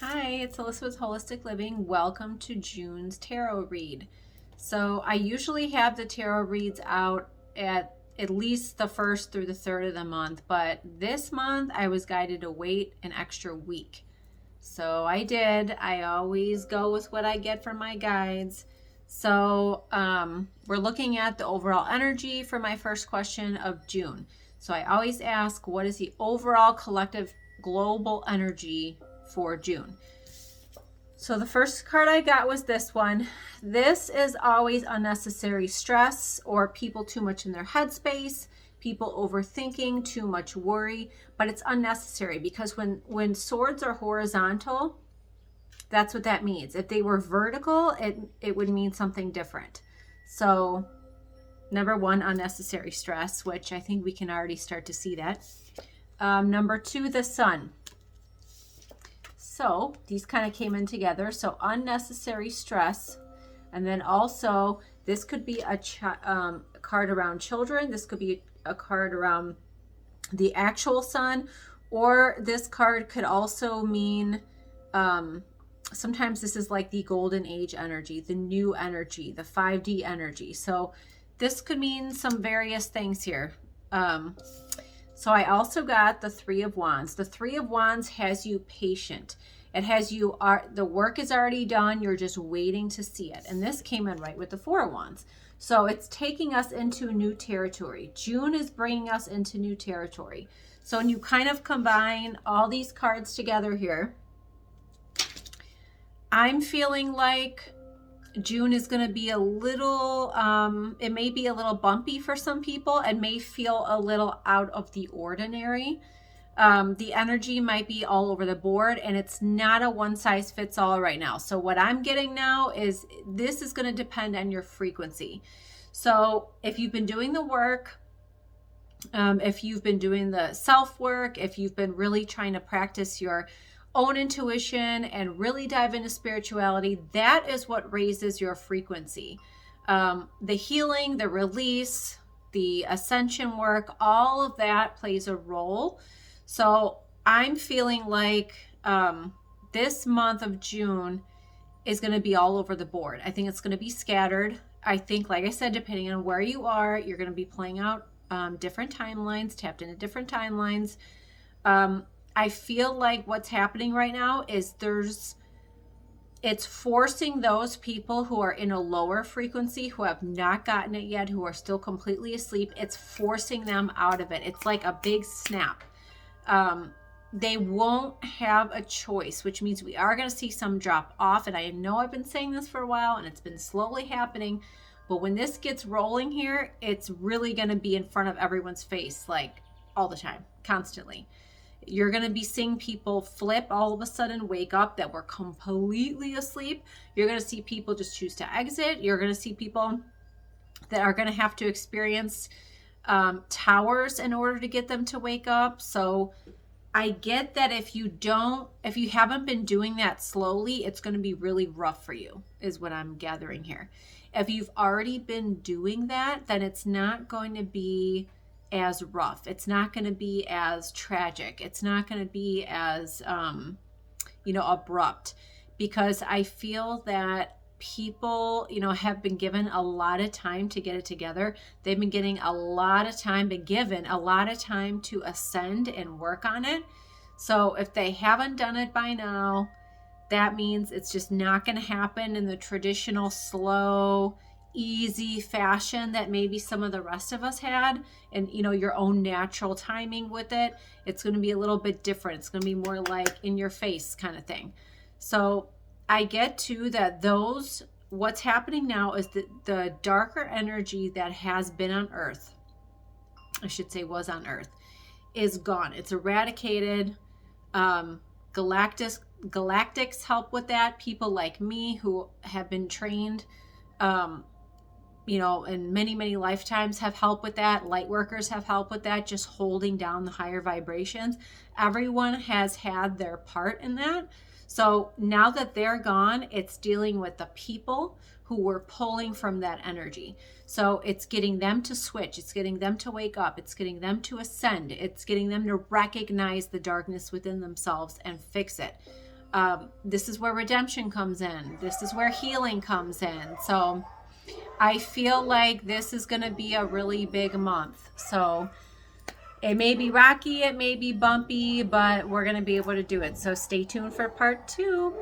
Hi, it's Alyssa with Holistic Living. Welcome to June's tarot read. So I usually have the tarot reads out at least the first through the third of the month, but this month I was guided to wait an extra week. So I did. I always go with what I get from my guides. So we're looking at the overall energy for my first question of June. So I always ask, what is the overall collective global energy for June? So the first card I got was this one. This is always unnecessary stress or people too much in their headspace, people overthinking, too much worry, but it's unnecessary because when swords are horizontal, that's what that means. If they were vertical, it would mean something different. So number one, unnecessary stress, which I think we can already start to see that. Number two, the sun. So these kind of came in together. So unnecessary stress. And then also this could be a card around children. This could be a card around the actual sun. Or this card could also mean, sometimes this is like the golden age energy, the new energy, the 5D energy. So this could mean some various things here. So I also got the Three of Wands. The Three of Wands has you patient. It has you, the work is already done. You're just waiting to see it. And this came in right with the Four of Wands. So it's taking us into new territory. June is bringing us into new territory. So when you kind of combine all these cards together here, I'm feeling like June is going to be a little, it may be a little bumpy for some people and may feel a little out of the ordinary. The energy might be all over the board and it's not a one size fits all right now. So what I'm getting now is this is going to depend on your frequency. So if you've been doing the work, if you've been doing the self work, if you've been really trying to practice your own intuition and really dive into spirituality, that is what raises your frequency. The healing, the release, the ascension work, all of that plays a role. So I'm feeling like this month of June is going to be all over the board. I think it's going to be scattered. I think, like I said, depending on where you are, you're going to be playing out different timelines, tapped into different timelines. I feel like what's happening right now is it's forcing those people who are in a lower frequency, who have not gotten it yet, who are still completely asleep. It's forcing them out of it. It's like a big snap. They won't have a choice, which means we are going to see some drop off. And I know I've been saying this for a while and it's been slowly happening. But when this gets rolling here, it's really going to be in front of everyone's face, like all the time, constantly. You're going to be seeing people flip, all of a sudden wake up that were completely asleep. You're going to see people just choose to exit. You're going to see people that are going to have to experience towers in order to get them to wake up. So I get that if you haven't been doing that slowly, it's going to be really rough for you, is what I'm gathering here. If you've already been doing that, then it's not going to be as rough. It's not going to be as tragic. It's not going to be as, abrupt, because I feel that people, have been given a lot of time to get it together. They've been given a lot of time to ascend and work on it. So if they haven't done it by now, that means it's just not going to happen in the traditional slow, easy fashion that maybe some of the rest of us had, and your own natural timing with it. It's going to be a little bit different. It's going to be more like in your face kind of thing. So I get to that what's happening now is that the darker energy that has been on Earth, I should say was on Earth, is gone. It's eradicated. Galactics help with that. People like me who have been trained in many, many lifetimes have help with that. Light workers have help with that, just holding down the higher vibrations. Everyone has had their part in that. So now that they're gone, it's dealing with the people who were pulling from that energy. So it's getting them to switch. It's getting them to wake up. It's getting them to ascend. It's getting them to recognize the darkness within themselves and fix it. This is where redemption comes in. This is where healing comes in. So I feel like this is going to be a really big month. So it may be rocky, it may be bumpy, but we're going to be able to do it. So stay tuned for part 2.